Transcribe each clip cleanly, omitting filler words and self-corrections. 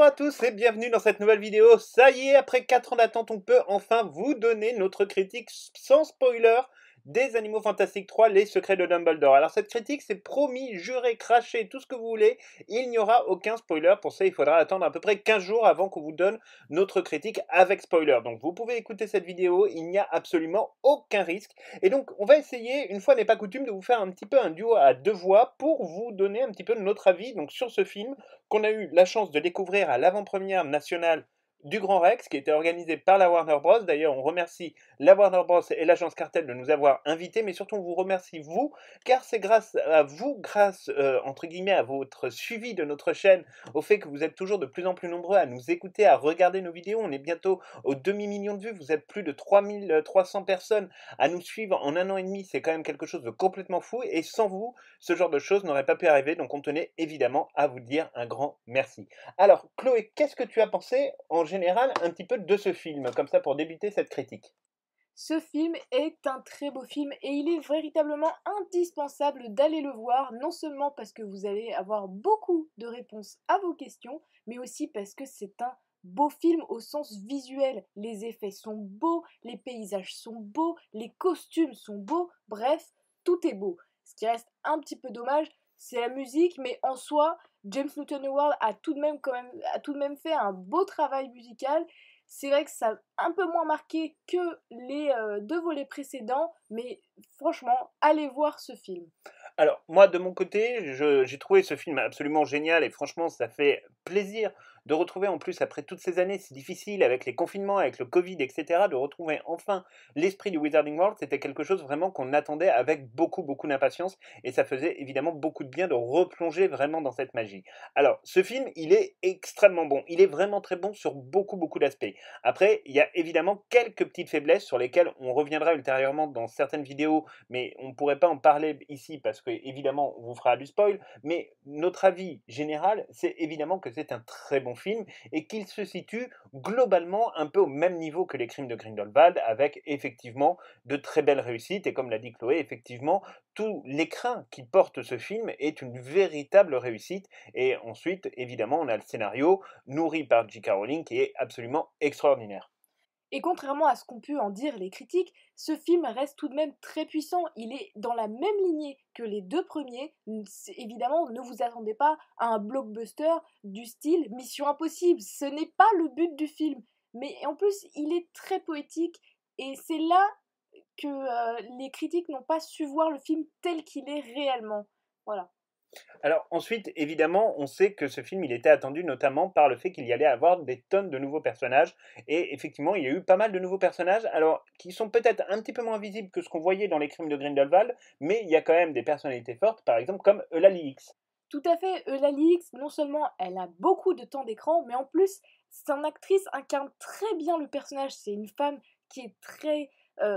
Bonjour à tous et bienvenue dans cette nouvelle vidéo. Ça y est, après 4 ans d'attente, on peut enfin vous donner notre critique sans spoiler des Animaux Fantastiques 3, Les Secrets de Dumbledore. Alors cette critique, c'est promis, juré, craché, tout ce que vous voulez. Il n'y aura aucun spoiler. Pour ça, il faudra attendre à peu près 15 jours avant qu'on vous donne notre critique avec spoiler. Donc vous pouvez écouter cette vidéo, il n'y a absolument aucun risque. Et donc on va essayer, une fois n'est pas coutume, de vous faire un petit peu un duo à deux voix pour vous donner un petit peu notre avis donc, sur ce film qu'on a eu la chance de découvrir à l'avant-première nationale du Grand Rex, qui était organisée par la Warner Bros. D'ailleurs, on remercie la Warner Bros. Et l'agence Cartel de nous avoir invités, mais surtout on vous remercie vous, car c'est grâce à vous, grâce entre guillemets à votre suivi de notre chaîne, au fait que vous êtes toujours de plus en plus nombreux à nous écouter, à regarder nos vidéos. On est bientôt au demi-million de vues, vous êtes plus de 3300 personnes à nous suivre en un an et demi, c'est quand même quelque chose de complètement fou, et sans vous, ce genre de choses n'aurait pas pu arriver, donc on tenait évidemment à vous dire un grand merci. Alors, Chloé, qu'est-ce que tu as pensé en général un petit peu de ce film, comme ça pour débuter cette critique? Ce film est un très beau film et il est véritablement indispensable d'aller le voir, non seulement parce que vous allez avoir beaucoup de réponses à vos questions, mais aussi parce que c'est un beau film au sens visuel. Les effets sont beaux, les paysages sont beaux, les costumes sont beaux, bref, tout est beau. Ce qui reste un petit peu dommage, c'est la musique, mais en soi, James Newton Howard a tout de même fait un beau travail musical. C'est vrai que ça a un peu moins marqué que les deux volets précédents, mais franchement, allez voir ce film. Alors, moi, de mon côté, j'ai trouvé ce film absolument génial et franchement, ça fait plaisir de retrouver, en plus, après toutes ces années si difficiles, avec les confinements, avec le Covid, etc., de retrouver enfin l'esprit du Wizarding World. C'était quelque chose vraiment qu'on attendait avec beaucoup, beaucoup d'impatience et ça faisait évidemment beaucoup de bien de replonger vraiment dans cette magie. Alors, ce film, il est extrêmement bon. Il est vraiment très bon sur beaucoup, beaucoup d'aspects. Après, il y a évidemment quelques petites faiblesses sur lesquelles on reviendra ultérieurement dans certaines vidéos, mais on ne pourrait pas en parler ici parce que évidemment on vous fera du spoil, mais notre avis général, c'est évidemment que c'est un très bon film et qu'il se situe globalement un peu au même niveau que Les Crimes de Grindelwald, avec effectivement de très belles réussites, et comme l'a dit Chloé, effectivement, tout l'écrin qui porte ce film est une véritable réussite, et ensuite, évidemment, on a le scénario nourri par J.K. Rowling qui est absolument extraordinaire. Et contrairement à ce qu'ont pu en dire les critiques, ce film reste tout de même très puissant. Il est dans la même lignée que les deux premiers. Évidemment, ne vous attendez pas à un blockbuster du style Mission Impossible. Ce n'est pas le but du film. Mais en plus, il est très poétique et c'est là que les critiques n'ont pas su voir le film tel qu'il est réellement. Voilà. Alors ensuite, évidemment, on sait que ce film, il était attendu notamment par le fait qu'il y allait avoir des tonnes de nouveaux personnages. Et effectivement, il y a eu pas mal de nouveaux personnages, alors qui sont peut-être un petit peu moins visibles que ce qu'on voyait dans les crimes de Grindelwald, mais il y a quand même des personnalités fortes, par exemple comme Eulalie X. Tout à fait, Eulalie X, non seulement elle a beaucoup de temps d'écran, mais en plus, son actrice incarne très bien le personnage. C'est une femme qui est très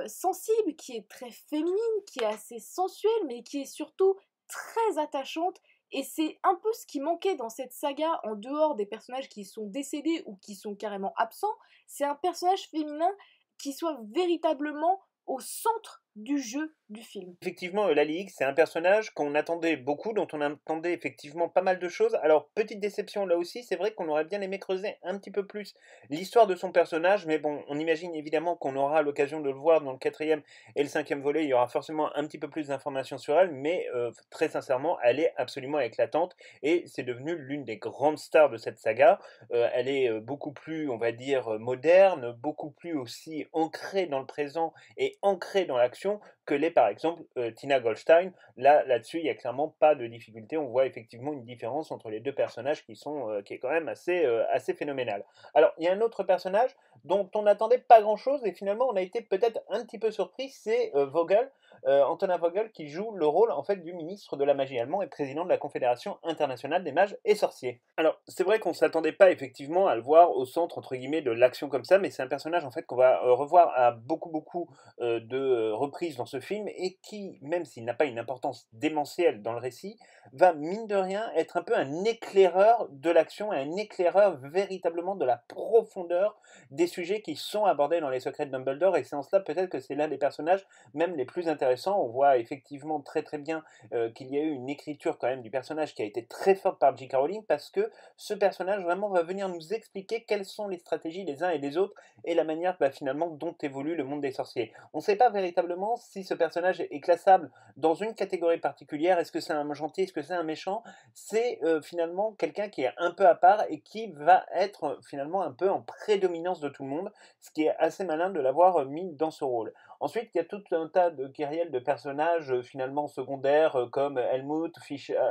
sensible, qui est très féminine, qui est assez sensuelle, mais qui est surtout très attachante. Et c'est un peu ce qui manquait dans cette saga, en dehors des personnages qui sont décédés ou qui sont carrément absents. C'est un personnage féminin qui soit véritablement au centre du jeu du film. Effectivement, Lali X, c'est un personnage qu'on attendait beaucoup, dont on attendait effectivement pas mal de choses. Alors, petite déception là aussi, c'est vrai qu'on aurait bien aimé creuser un petit peu plus l'histoire de son personnage, mais bon, on imagine évidemment qu'on aura l'occasion de le voir dans le quatrième et le cinquième volet, il y aura forcément un petit peu plus d'informations sur elle, mais très sincèrement, elle est absolument éclatante et c'est devenu l'une des grandes stars de cette saga. Elle est beaucoup plus, on va dire, moderne, beaucoup plus aussi ancrée dans le présent et ancrée dans l'action que l'est par exemple Tina Goldstein. Là-dessus, il n'y a clairement pas de difficulté. On voit effectivement une différence entre les deux personnages qui est quand même assez phénoménale. Alors, il y a un autre personnage dont on n'attendait pas grand-chose et finalement on a été peut-être un petit peu surpris, c'est Vogel, Antonin Vogel, qui joue le rôle en fait du ministre de la magie allemand et président de la Confédération internationale des mages et sorciers. Alors, c'est vrai qu'on ne s'attendait pas effectivement à le voir au centre entre guillemets de l'action comme ça, mais c'est un personnage en fait qu'on va revoir à beaucoup de reprises dans ce film et qui, même s'il n'a pas une importance démentielle dans le récit, va mine de rien être un peu un éclaireur de l'action et un éclaireur véritablement de la profondeur des sujets qui sont abordés dans Les Secrets de Dumbledore, et c'est en cela peut-être que c'est l'un des personnages même les plus intéressants intéressant. On voit effectivement très, très bien, qu'il y a eu une écriture quand même du personnage qui a été très forte par J.K. Rowling parce que ce personnage vraiment va venir nous expliquer quelles sont les stratégies des uns et des autres et la manière, finalement dont évolue le monde des sorciers. On ne sait pas véritablement si ce personnage est classable dans une catégorie particulière. Est-ce que c'est un gentil? Est-ce que c'est un méchant? C'est, finalement quelqu'un qui est un peu à part et qui va être, finalement un peu en prédominance de tout le monde, ce qui est assez malin de l'avoir, mis dans ce rôle. Ensuite, il y a tout un tas de kyrielles de personnages, finalement secondaires, comme Helmut,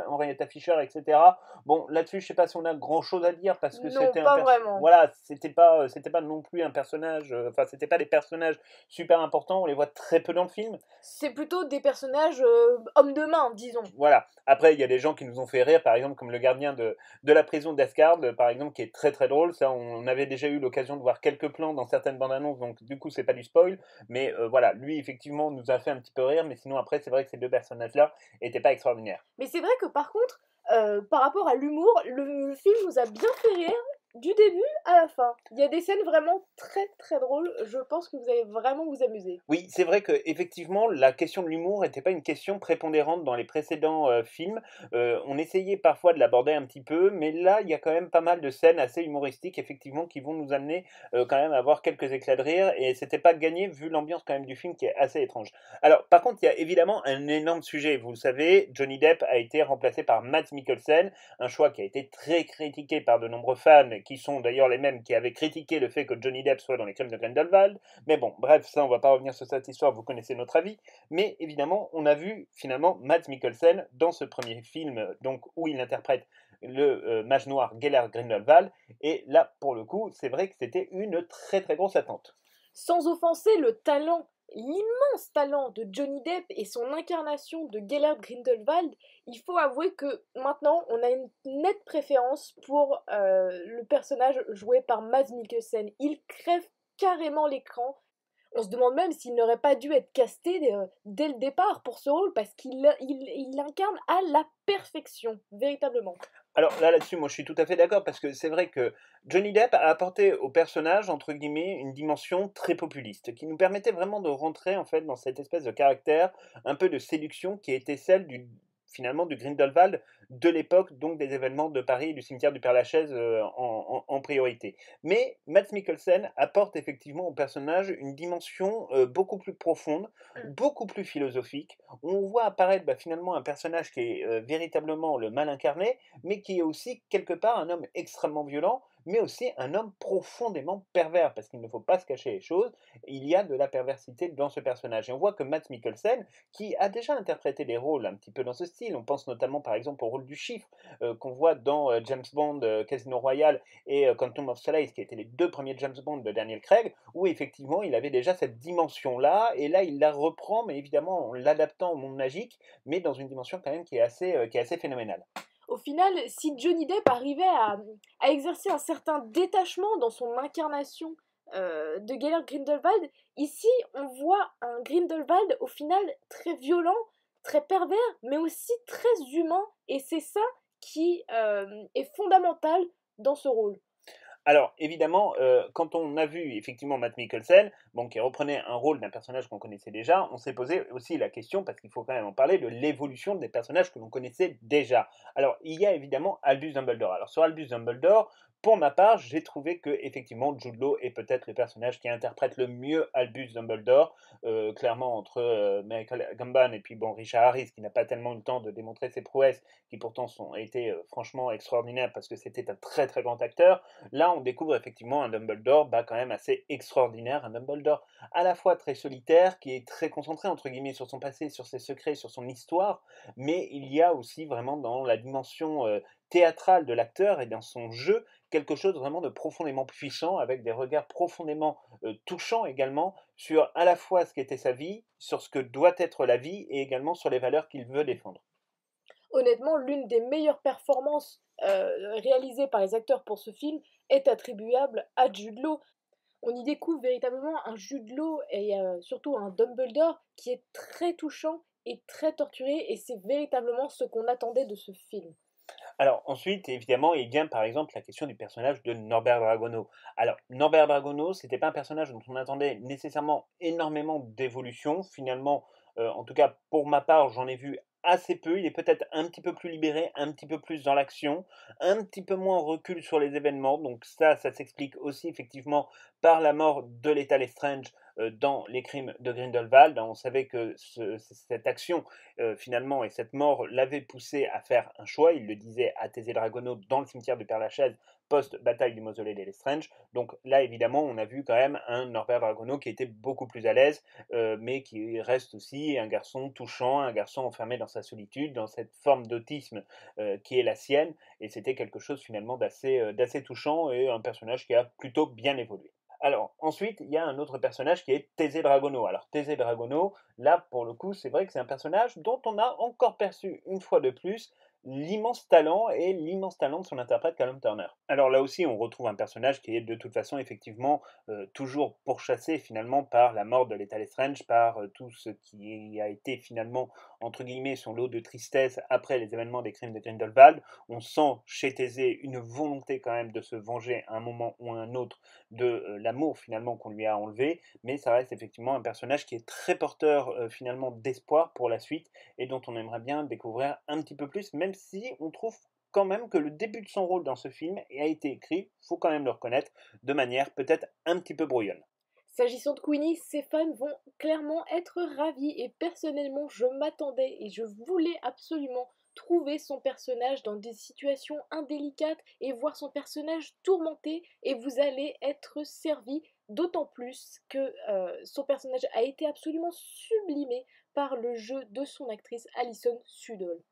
Henrietta Fischer et cetera. Bon, là-dessus, je sais pas si on a grand-chose à dire parce que Non, c'était un pas perso vraiment. voilà, c'était pas non plus un personnage, enfin, c'était pas des personnages super importants, on les voit très peu dans le film. C'est plutôt des personnages hommes de main, disons. Voilà. Après, il y a des gens qui nous ont fait rire, par exemple, comme le gardien de la prison d'Asgard, par exemple, qui est très très drôle. Ça, on avait déjà eu l'occasion de voir quelques plans dans certaines bandes annonces, donc du coup, c'est pas du spoil. Mais voilà, lui, effectivement, nous a fait un petit peu rire, mais sinon, après, c'est vrai que ces deux personnages-là étaient pas extraordinaires. Mais c'est vrai que par contre, par rapport à l'humour, le film nous a bien fait rire du début à la fin. Il y a des scènes vraiment très très drôles. Je pense que vous allez vraiment vous amuser. Oui, c'est vrai qu'effectivement, la question de l'humour n'était pas une question prépondérante dans les précédents films. On essayait parfois de l'aborder un petit peu, mais là, il y a quand même pas mal de scènes assez humoristiques, effectivement, qui vont nous amener quand même à avoir quelques éclats de rire, et c'était pas gagné vu l'ambiance quand même du film qui est assez étrange. Alors, par contre, il y a évidemment un énorme sujet. Vous le savez, Johnny Depp a été remplacé par Mads Mikkelsen, un choix qui a été très critiqué par de nombreux fans, qui sont d'ailleurs les mêmes qui avaient critiqué le fait que Johnny Depp soit dans les Crimes de Grindelwald. Mais bon, bref, ça, on va pas revenir sur cette histoire, vous connaissez notre avis. Mais évidemment, on a vu finalement Mads Mikkelsen dans ce premier film, donc où il interprète le mage noir Gellert Grindelwald. Et là, pour le coup, c'est vrai que c'était une très très grosse attente. Sans offenser le talent, l'immense talent de Johnny Depp et son incarnation de Gellert Grindelwald, il faut avouer que maintenant on a une nette préférence pour le personnage joué par Mads Mikkelsen. Il crève carrément l'écran. On se demande même s'il n'aurait pas dû être casté dès le départ pour ce rôle parce qu'il l'incarne à la perfection, véritablement. Alors là-dessus, moi je suis tout à fait d'accord parce que c'est vrai que Johnny Depp a apporté au personnage, entre guillemets, une dimension très populiste qui nous permettait vraiment de rentrer en fait dans cette espèce de caractère, un peu de séduction qui était celle du finalement du Grindelwald de l'époque, donc des événements de Paris et du cimetière du Père-Lachaise en priorité. Mais Mads Mikkelsen apporte effectivement au personnage une dimension beaucoup plus profonde, beaucoup plus philosophique. On voit apparaître finalement un personnage qui est véritablement le mal incarné, mais qui est aussi quelque part un homme extrêmement violent, mais aussi un homme profondément pervers, parce qu'il ne faut pas se cacher les choses, il y a de la perversité dans ce personnage. Et on voit que Mads Mikkelsen, qui a déjà interprété des rôles un petit peu dans ce style, on pense notamment par exemple au rôle du chiffre qu'on voit dans James Bond, Casino Royale et Quantum of Solace, qui étaient les deux premiers James Bond de Daniel Craig, où effectivement il avait déjà cette dimension-là, et là il la reprend, mais évidemment en l'adaptant au monde magique, mais dans une dimension quand même qui est assez phénoménale. Au final, si Johnny Depp arrivait à exercer un certain détachement dans son incarnation de Gellert Grindelwald, ici on voit un Grindelwald au final très violent, très pervers, mais aussi très humain, et c'est ça qui est fondamental dans ce rôle. Alors, évidemment, quand on a vu effectivement Matt Mikkelsen, bon, qui reprenait un rôle d'un personnage qu'on connaissait déjà, on s'est posé aussi la question, parce qu'il faut quand même en parler, de l'évolution des personnages que l'on connaissait déjà. Alors, il y a évidemment Albus Dumbledore. Alors, sur Albus Dumbledore, pour ma part, j'ai trouvé que effectivement Jude Law est peut-être le personnage qui interprète le mieux Albus Dumbledore, clairement entre Michael Gambon et puis bon Richard Harris, qui n'a pas tellement eu le temps de démontrer ses prouesses, qui pourtant ont été franchement extraordinaires parce que c'était un très très grand acteur. Là, on découvre effectivement un Dumbledore quand même assez extraordinaire, un Dumbledore à la fois très solitaire, qui est très concentré entre guillemets sur son passé, sur ses secrets, sur son histoire, mais il y a aussi vraiment dans la dimension théâtrale de l'acteur et dans son jeu quelque chose vraiment de profondément puissant, avec des regards profondément touchants également sur à la fois ce qu'était sa vie, sur ce que doit être la vie et également sur les valeurs qu'il veut défendre. Honnêtement, l'une des meilleures performances réalisées par les acteurs pour ce film est attribuable à Jude Law. On y découvre véritablement un Jude Law et surtout un Dumbledore qui est très touchant et très torturé, et c'est véritablement ce qu'on attendait de ce film. Alors ensuite, évidemment, il vient par exemple la question du personnage de Norbert Dragono. Alors Norbert Dragono, c'était pas un personnage dont on attendait nécessairement énormément d'évolution. Finalement, En tout cas, pour ma part, j'en ai vu assez peu. Il est peut-être un petit peu plus libéré, un petit peu plus dans l'action, un petit peu moins en recul sur les événements. Donc ça s'explique aussi effectivement par la mort de Lethal Lestrange dans les crimes de Grindelwald. On savait que cette action, finalement, et cette mort l'avait poussé à faire un choix. Il le disait à Thésée Dragono dans le cimetière du Père-Lachaise, post-bataille du mausolée des Lestrange. Donc là, évidemment, on a vu quand même un Norbert Dragono qui était beaucoup plus à l'aise, mais qui reste aussi un garçon touchant, un garçon enfermé dans sa solitude, dans cette forme d'autisme qui est la sienne. Et c'était quelque chose finalement d'assez touchant et un personnage qui a plutôt bien évolué. Alors, ensuite, il y a un autre personnage qui est Thésée Dragono. Alors, Thésée Dragono, là, pour le coup, c'est vrai que c'est un personnage dont on a encore perçu une fois de plus l'immense talent et l'immense talent de son interprète Callum Turner. Alors là aussi, on retrouve un personnage qui est de toute façon effectivement toujours pourchassé finalement par la mort de Lethal Lestrange, par tout ce qui a été finalement entre guillemets son lot de tristesse après les événements des crimes de Grindelwald. On sent chez Thésée une volonté quand même de se venger à un moment ou à un autre de l'amour finalement qu'on lui a enlevé, mais ça reste effectivement un personnage qui est très porteur finalement d'espoir pour la suite et dont on aimerait bien découvrir un petit peu plus, même si on trouve quand même que le début de son rôle dans ce film a été écrit, faut quand même le reconnaître, de manière peut-être un petit peu brouillonne. S'agissant de Queenie, ses fans vont clairement être ravis et personnellement je m'attendais et je voulais absolument trouver son personnage dans des situations indélicates et voir son personnage tourmenté et vous allez être servi d'autant plus que son personnage a été absolument sublimé par le jeu de son actrice Alison Sudol.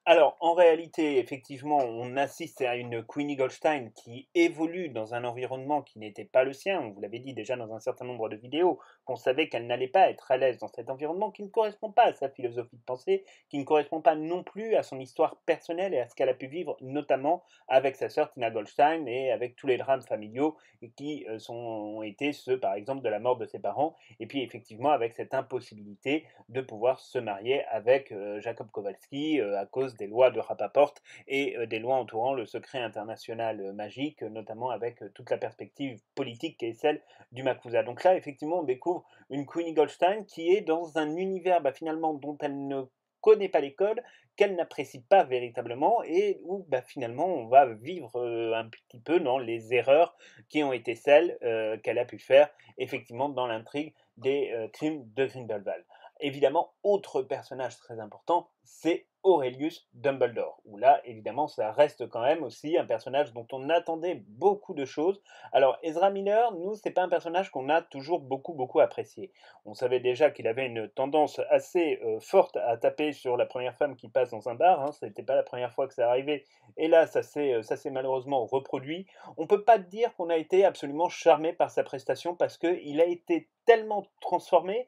Alors, en réalité, effectivement, on assiste à une Queenie Goldstein qui évolue dans un environnement qui n'était pas le sien. On vous l'avait dit déjà dans un certain nombre de vidéos, qu'on savait qu'elle n'allait pas être à l'aise dans cet environnement qui ne correspond pas à sa philosophie de pensée, qui ne correspond pas non plus à son histoire personnelle et à ce qu'elle a pu vivre, notamment avec sa sœur Tina Goldstein et avec tous les drames familiaux qui ont été ceux, par exemple, de la mort de ses parents, et puis effectivement avec cette impossibilité de pouvoir se marier avec Jacob Kowalski à cause des lois de Rappaport et des lois entourant le secret international magique, notamment avec toute la perspective politique qui est celle du Makusa. Donc là, effectivement, on découvre une Queenie Goldstein qui est dans un univers finalement dont elle ne connaît pas les codes, qu'elle n'apprécie pas véritablement et où finalement on va vivre un petit peu dans les erreurs qui ont été celles qu'elle a pu faire effectivement dans l'intrigue des crimes de Grindelwald. Évidemment, autre personnage très important, c'est Aurelius Dumbledore, où là, évidemment, ça reste quand même aussi un personnage dont on attendait beaucoup de choses. Alors, Ezra Miller, nous, c'est pas un personnage qu'on a toujours beaucoup apprécié. On savait déjà qu'il avait une tendance assez forte à taper sur la première femme qui passe dans un bar, hein, ce n'était pas la première fois que ça arrivait, et là, ça s'est malheureusement reproduit. On peut pas dire qu'on a été absolument charmé par sa prestation, parce qu'il a été tellement transformé,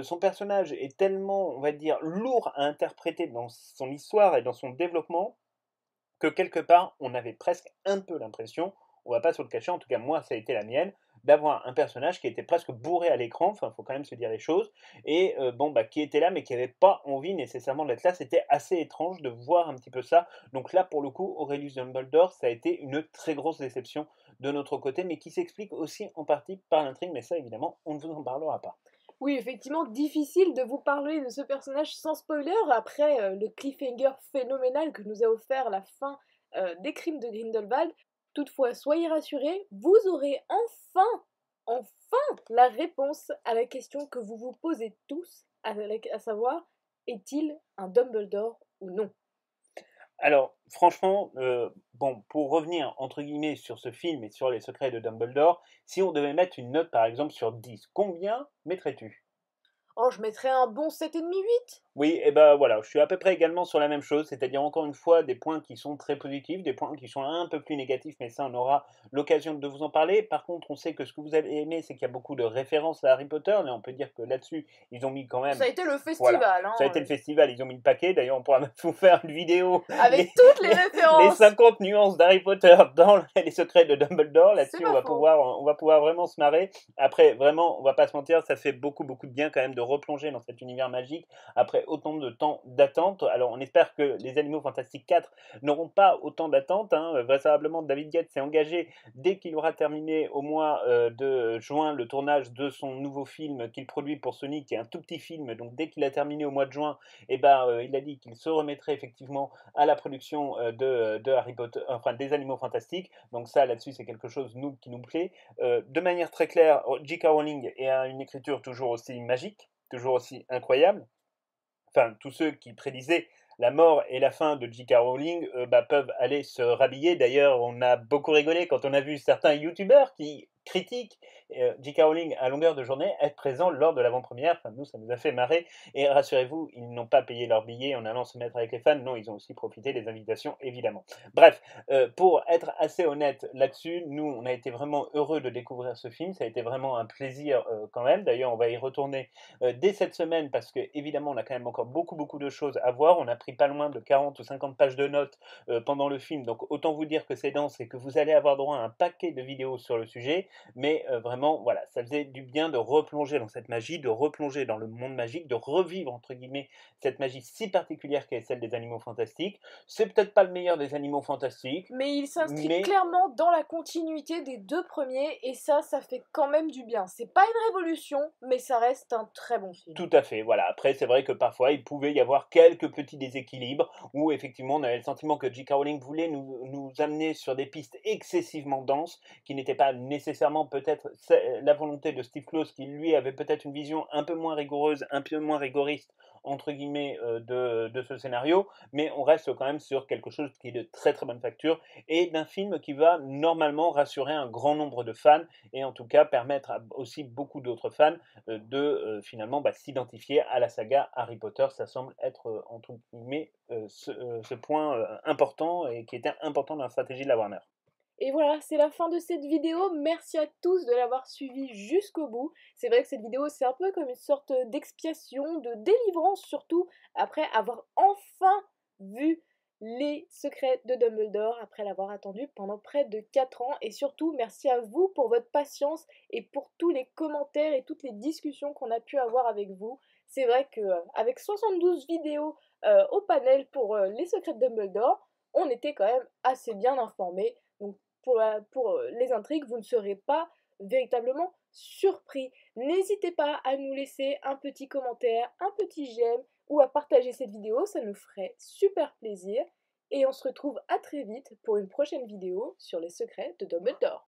son personnage est tellement, on va dire, lourd à interpréter dans son histoire et dans son développement que quelque part, on avait presque un peu l'impression, on va pas se le cacher, en tout cas moi ça a été la mienne, d'avoir un personnage qui était presque bourré à l'écran, enfin faut quand même se dire les choses, et qui était là mais qui n'avait pas envie nécessairement d'être là, c'était assez étrange de voir un petit peu ça, donc là pour le coup Aurelius Dumbledore ça a été une très grosse déception de notre côté, mais qui s'explique aussi en partie par l'intrigue, mais ça évidemment on ne vous en parlera pas. Oui, effectivement, difficile de vous parler de ce personnage sans spoiler après le cliffhanger phénoménal que nous a offert la fin des crimes de Grindelwald. Toutefois, soyez rassurés, vous aurez enfin la réponse à la question que vous vous posez tous, à savoir, est-il un Dumbledore ou non? Alors, franchement, pour revenir entre guillemets sur ce film et sur les secrets de Dumbledore, si on devait mettre une note par exemple sur 10, combien mettrais-tu? Oh, je mettrais un bon 7,5-8. Oui, et ben voilà, je suis à peu près également sur la même chose, c'est-à-dire encore une fois des points qui sont très positifs, des points qui sont un peu plus négatifs, mais ça on aura l'occasion de vous en parler. Par contre, on sait que ce que vous avez aimé, c'est qu'il y a beaucoup de références à Harry Potter, là on peut dire que là-dessus, ils ont mis quand Ça même, a été le voilà, festival, ça a hein, été le festival, ils ont mis le paquet, d'ailleurs on pourra même vous faire une vidéo, avec les, toutes les les références. 50 nuances d'Harry Potter dans les secrets de Dumbledore, C'est là-dessus pas faux. on va pouvoir vraiment se marrer. Après, vraiment, on va pas se mentir, ça fait beaucoup de bien quand même de replonger dans cet univers magique après autant de temps d'attente. Alors on espère que les Animaux Fantastiques 4 n'auront pas autant d'attente, hein. Vraisemblablement David Yates s'est engagé dès qu'il aura terminé au mois de juin le tournage de son nouveau film qu'il produit pour Sony, qui est un tout petit film, donc dès qu'il a terminé au mois de juin, il a dit qu'il se remettrait effectivement à la production de Harry Potter, enfin des Animaux Fantastiques. Donc ça, là-dessus, c'est quelque chose qui nous plaît. De manière très claire, J.K. Rowling a une écriture toujours aussi magique, toujours aussi incroyable. Enfin, tous ceux qui prédisaient la mort et la fin de J.K. Rowling peuvent aller se rhabiller. D'ailleurs, on a beaucoup rigolé quand on a vu certains youtubeurs qui critiquent J.K. Rowling à longueur de journée être présents lors de l'avant-première. Enfin, nous, ça nous a fait marrer. Et rassurez-vous, ils n'ont pas payé leur billet en allant se mettre avec les fans. Non, ils ont aussi profité des invitations, évidemment. Bref, pour être assez honnête là-dessus, nous, on a été vraiment heureux de découvrir ce film. Ça a été vraiment un plaisir quand même. D'ailleurs, on va y retourner dès cette semaine parce que évidemment on a quand même encore beaucoup de choses à voir. On a pris pas loin de 40 ou 50 pages de notes pendant le film, donc autant vous dire que c'est dense et que vous allez avoir droit à un paquet de vidéos sur le sujet, mais vraiment voilà, ça faisait du bien de replonger dans cette magie, de replonger dans le monde magique, de revivre entre guillemets cette magie si particulière qu'est celle des Animaux Fantastiques. C'est peut-être pas le meilleur des Animaux Fantastiques, mais il s'inscrit mais clairement dans la continuité des deux premiers, et ça fait quand même du bien. C'est pas une révolution, mais ça reste un très bon film. tout à fait, voilà. Après, c'est vrai que parfois, il pouvait y avoir quelques petits déséquilibres où effectivement, on avait le sentiment que J.K. Rowling voulait nous amener sur des pistes excessivement denses, qui n'étaient pas nécessairement peut-être la volonté de Steve Kloves, qui lui avait peut-être une vision un peu moins rigoureuse, un peu moins rigoriste, entre guillemets, de ce scénario, mais on reste quand même sur quelque chose qui est de très très bonne facture et d'un film qui va normalement rassurer un grand nombre de fans et en tout cas permettre à aussi beaucoup d'autres fans de finalement s'identifier à la saga Harry Potter. Ça semble être entre guillemets ce point important et qui était important dans la stratégie de la Warner. Et voilà, c'est la fin de cette vidéo. Merci à tous de l'avoir suivi jusqu'au bout. C'est vrai que cette vidéo, c'est un peu comme une sorte d'expiation, de délivrance surtout, après avoir enfin vu les secrets de Dumbledore, après l'avoir attendu pendant près de 4 ans. Et surtout, merci à vous pour votre patience et pour tous les commentaires et toutes les discussions qu'on a pu avoir avec vous. C'est vrai que avec 72 vidéos au panel pour les secrets de Dumbledore, on était quand même assez bien informés. Donc pour les intrigues, vous ne serez pas véritablement surpris. N'hésitez pas à nous laisser un petit commentaire, un petit j'aime ou à partager cette vidéo, ça nous ferait super plaisir. Et on se retrouve à très vite pour une prochaine vidéo sur les secrets de Dumbledore.